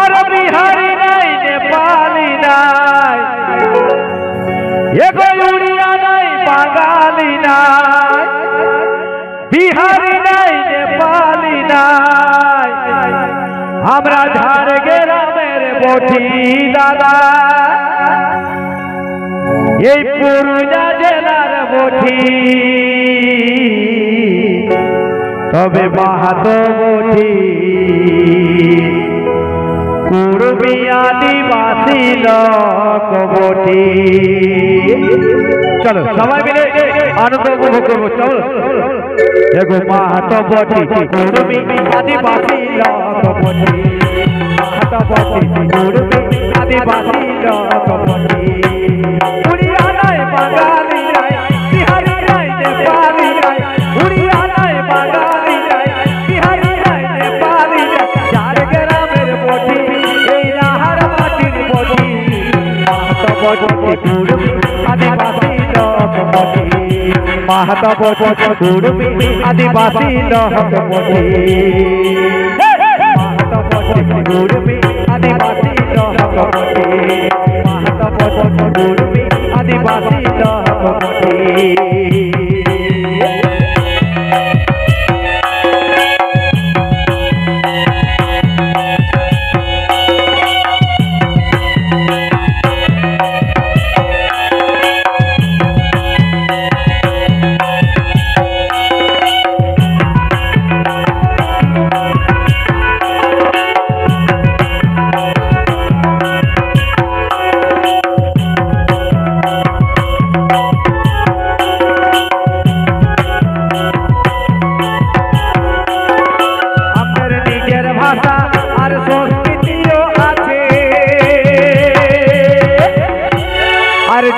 আর বিহারি নাই নেপালি নাই এগো উড়িয়া নাই বাঙালি নাই বিহারি নাই নেপালি নাই আমরা ঝাড়গ্রামের বটি দাদা এই পুরুলিয়া জেলার বটি তবে মাহাতো বটি কুর্মী আদিবাসী লোক বটি। চলো সবাই মিলে আনন্দ উপভোগ করবো। চলো দেখো মাহাতো বটি কুর্মী আদিবাসী লোক বটি মাহাতো বটি কুর্মী আদিবাসী লোক বটি উড়িয়া নাই বাঙালি নাই বিহারি নাই নেপালি নাই উড়িয়া নাই বাঙালি নাই বিহারি নাই নেপালি নাই ঝাড়গ্রামের বটি এই রাহার মাটির বটি মাহাতো বটি কুর্মী আদিবাসী লোক বটি মাহাতো বটি কুর্মী আদিবাসী লোক বটি মাহাতো বটি কুর্মী আদিবাসী লোক বটি মাহাতো বটি কুর্মী आदिवासी लोक बटी।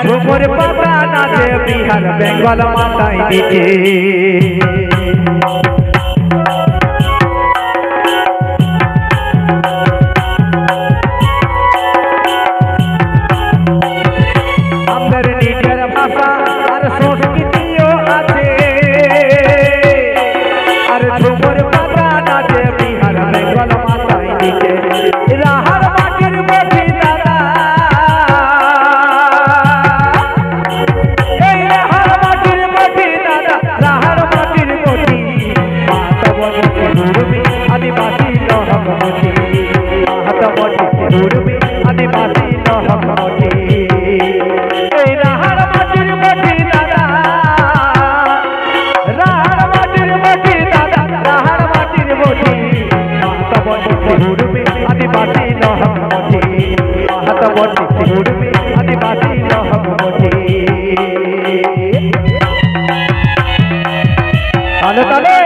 झुमुर पता नाचे बिहार बेंगल माताई नीचे हमर निजर भाषा और संस्कृतियों आछे और झुमुर पता नाचे बिहार बेंगल माताई नीचे राहर माटिर बटी दादा आदिवासी लोक बटी माहातो बटी कुर्मী आदिवासी लोक बटी এই রাহার মাটির বটি দাদা রাহার মাটির বটি দাদা রাহার মাটির বটি মাহাতো বটি কুর্মী আদিবাসী লোক বটি মাহাতো বটি কুর্মী আদিবাসী লোক বটি। তালে তালে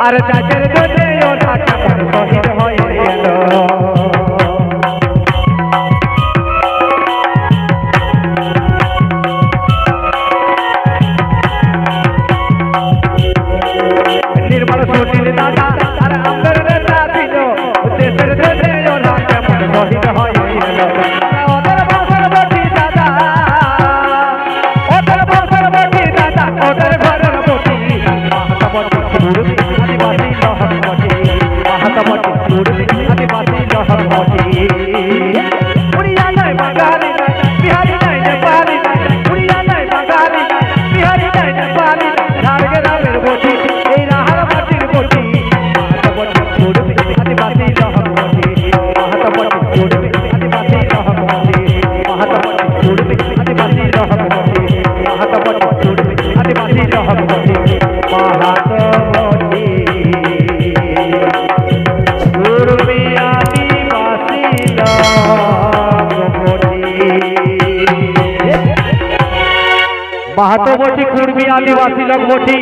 আর চাচের জন্য ওরা কাপড় শহীদ হয়ে গেল নির্মল সুনীল দাদা আর আমাদের নেতা ছিল দেশের জন্য ওরা কাপড় শহীদ হয়ে গেল ওদের বংশের বটি দাদা ওদের বংশের বটি দাদা ওদের ঘরের বটি মাহাতো বটি কুর্মী आदिवासी लोक बटी माहातो बटी कुर्मী आदिवासी लोक बटी उड़िया नहीं बंगाली नहीं बिहारी नहीं नेपाली नहीं उड़िया नहीं बंगाली नहीं बिहारी नहीं नेपाली ঝাড়গ্রামের বটি এই রাহার মাটির বটি মাহাতো বটি কুর্মী आदिवासी लोक बटी माहातो बटी कुर्मী आदिवासी लोक बटी माहातो बटी कुर्मী आदिवासी लोक बटी माहातो बटी कुर्मী आदिवासी लोक बटी माहातो माहातो बटी कुर्मী आदिवासी लोक बटी।